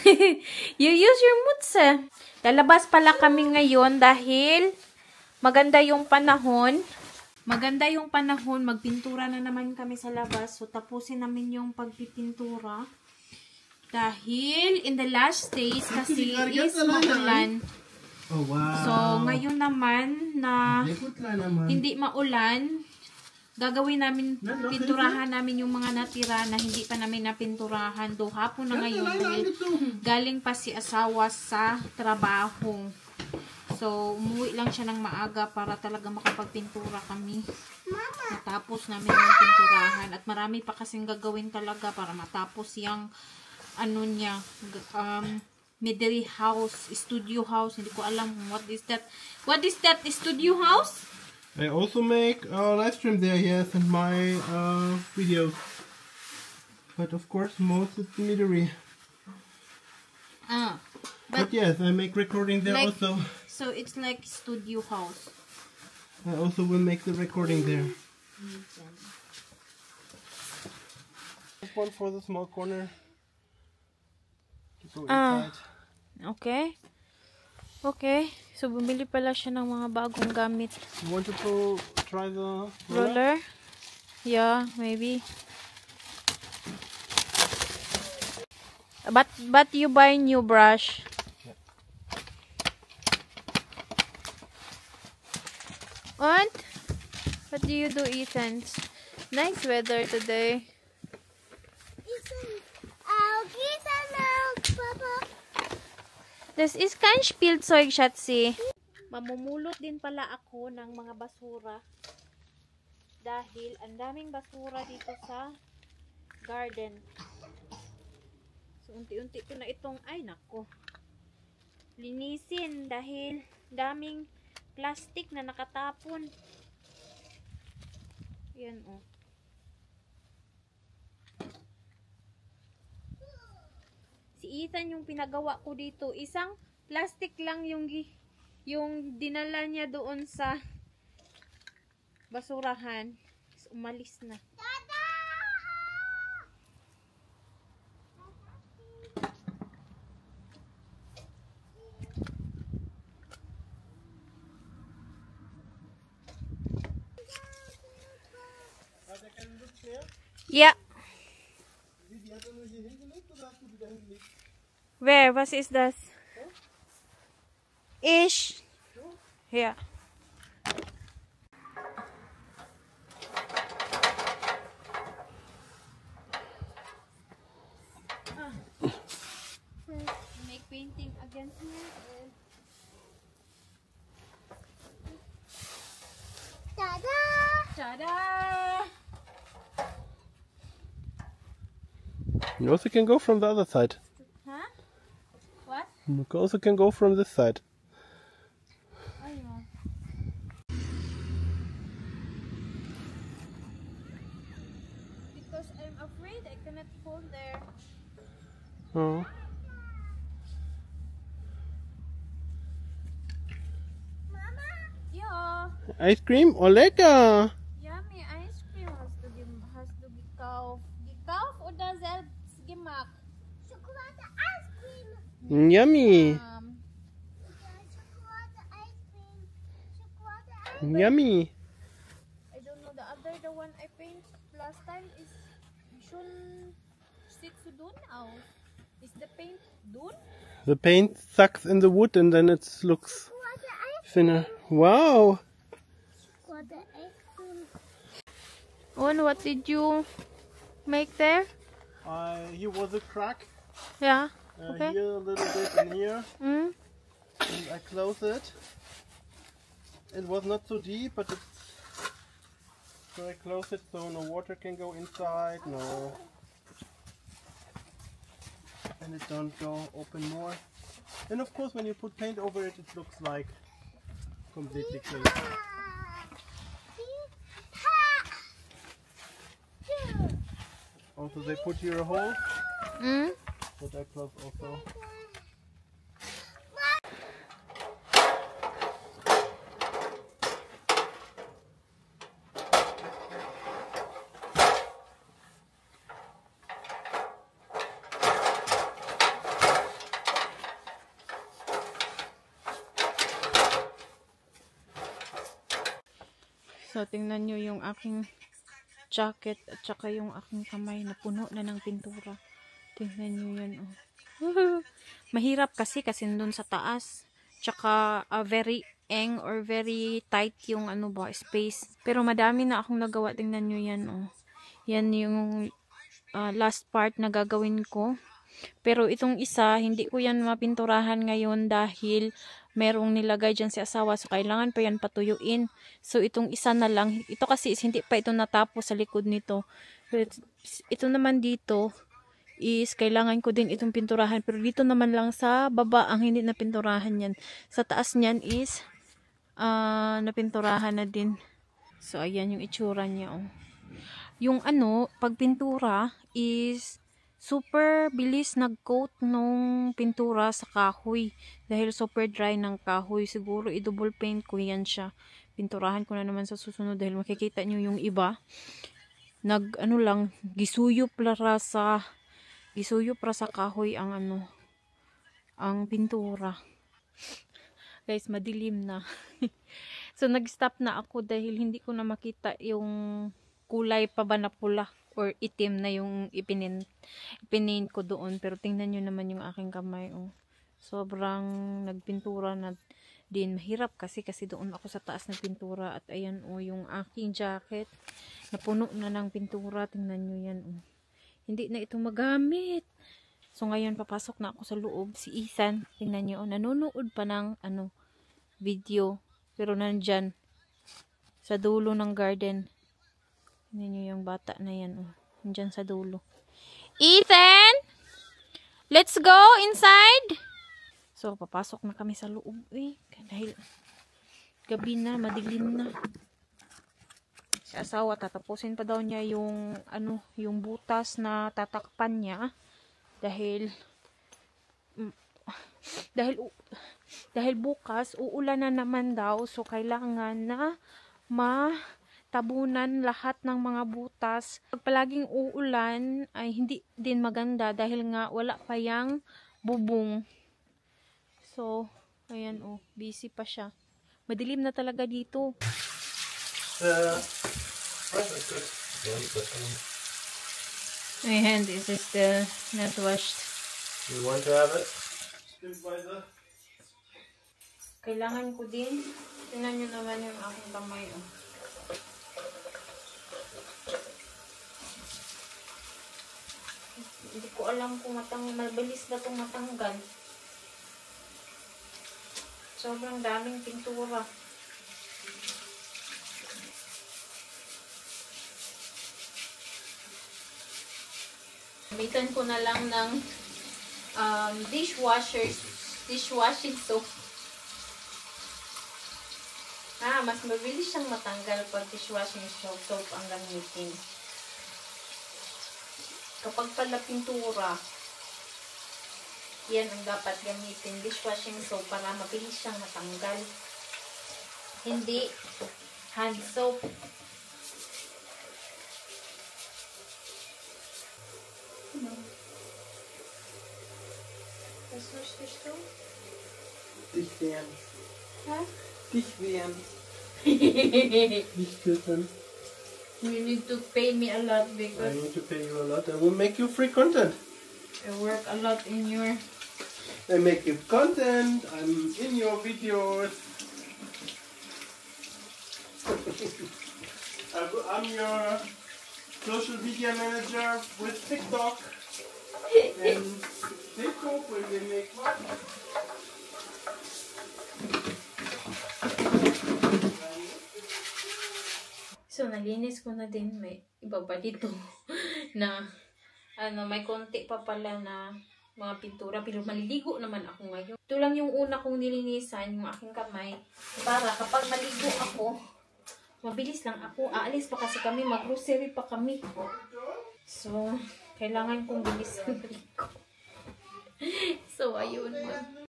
You use your moods eh. Lalabas pala kami ngayon dahil maganda yung panahon. Maganda yung panahon. Magpintura na naman kami sa labas. So, tapusin namin yung pagpipintura. Dahil in the last days kasi is maulan. Oh, wow. So, ngayon naman na hindi maulan, gagawin namin, pinturahan namin yung mga natira na hindi pa namin napinturahan. Do hapon na ngayon dahil galing pa si asawa sa trabaho. So, umuwi lang siya ng maaga para talaga makapagpintura kami. Matapos namin yung pinturahan. At marami pa kasing gagawin talaga para matapos yung ano niya, midday house, studio house. Hindi ko alam what is that. What is that studio house? I also make a live stream there, yes, and my videos. But of course, most is midday. But yes, I make recording there like, also. So it's like studio house. I also will make the recording there. This one for the small corner. Okay. Okay. So, bumili pala siya ng mga bagong gamit. You want to try the roller? Yeah, maybe. But you buy new brush. Yeah. What do you do, Ethan? Nice weather today. Das ist kein Spielzeug, Schatzi. Mamumulot din pala ako ng mga basura. Dahil ang daming basura dito sa garden. So, unti-unti ko na itong, ay nako, linisin dahil daming plastic na nakatapon. Yan oh. Ethan yung pinagawa ko dito. Isang plastic lang yung dinala niya doon sa basurahan. So, umalis na. Yeah. Where? Was ist das? Ich. Ja. Make painting again here. Tada! Tada! You also can go from the other side. You also can go from this side. Oh, yeah. Because I'm afraid I cannot fall there. Oh. Mama? Ja. Ice cream? Oh, lecker! Yummy ice cream hast du gekauft. Gekauft oder selbst gemacht? Schokolade Ice Cream. Yummy! Chocolate ice cream. Yummy! I don't know the one I paint last time is schon sieht so dünn aus. Is the paint dünn? The paint sucks in the wood and then it looks thinner. Wow! And what did you make there? Here was a crack. Yeah. Okay. Here a little bit in here. And I close it. It was not so deep, but it's... So I close it so no water can go inside, no. And it don't go open more. And of course when you put paint over it, it looks like completely clean. Also they put here a hole. That I close also. So, tingnan nyo yung aking jacket at saka yung aking kamay na puno na ng pintura. Tingnan nyo yan, oh. Mahirap kasi nandun sa taas. Tsaka, very eng or very tight yung ano ba, space. Pero madami na akong nagawa. Tingnan nyo yan, oh. Yan yung last part na gagawin ko. Pero itong isa, hindi ko yan mapinturahan ngayon dahil merong nilagay dyan si asawa. So, kailangan pa yan patuyuin. So, itong isa na lang. Ito kasi hindi pa ito natapos sa likod nito. Ito naman dito is kailangan ko din itong pinturahan. Pero dito naman lang sa baba ang hindi napinturahan yan. Sa taas niyan is napinturahan na din. So, ayan yung itsura niya. Oh. Yung pagpintura is super bilis nag-coat nung pintura sa kahoy. Dahil super dry ng kahoy. Siguro i-double paint ko yan siya. Pinturahan ko na naman sa susunod dahil makikita nyo yung iba. Gisuyop para sa kahoy ang ang pintura. Guys, madilim na. So, nag-stop na ako dahil hindi ko na makita yung kulay pa ba na pula or itim na yung ipinaint ko doon. Pero tingnan nyo naman yung aking kamay. Oh. Sobrang nagpintura na din. Mahirap kasi doon ako sa taas ng pintura. At ayan yung aking jacket. Napuno na ng pintura. Tingnan nyo yan. Oh. Hindi na ito magamit. So ngayon papasok na ako sa loob. Si Ethan, tingnan nyo. Nanonood pa ng video. Pero nandyan. Sa dulo ng garden. Tingnan nyo yung bata na yan. Oh. Nandyan sa dulo. Ethan! Let's go inside! So, papasok na kami sa loob. Dahil gabi na, madilim na. Si asawa, tatapusin pa daw niya yung, yung butas na tatakpan niya. Dahil bukas, uulan na naman daw. So, kailangan na tabunan lahat ng mga butas. Pag palaging uulan ay hindi din maganda dahil nga wala pa yang bubong. So, ayan busy pa siya. Madilim na talaga dito. My hand is still not washed. You want to have it? Kailangan ko din. Tingnan nyo naman yung aking kamay. Hindi ko alam kung mabilis ba itong matanggal. Sobrang daming pintura. Gamitan ko na lang ng dishwashing soap. Mas mabilis siyang matanggal pag dishwashing soap ang gamitin. Kapag pala pintura, yan ang dapat gamitin, dishwashing soap, para mabilis siyang matanggal. Hindi hand soap. Was möchtest du? Dich wärmen. Was? Dich wärmen. Dich küssen. You need to pay me a lot because I need to pay you a lot. I will make you free content. I work a lot in your... I make you content. I'm in your videos. I'm your social media manager with TikTok. And TikTok will we make what? So, nalinis ko na din. May iba pa dito na may konti pa pala na mga pintura. Pero maliligo naman ako ngayon. Ito lang yung una kong nilinisan, yung aking kamay. Para kapag maligo ako, mabilis lang ako. Aalis pa kasi kami, mag-grocery pa kami. So, kailangan kong bilisan maligo. So, ayun.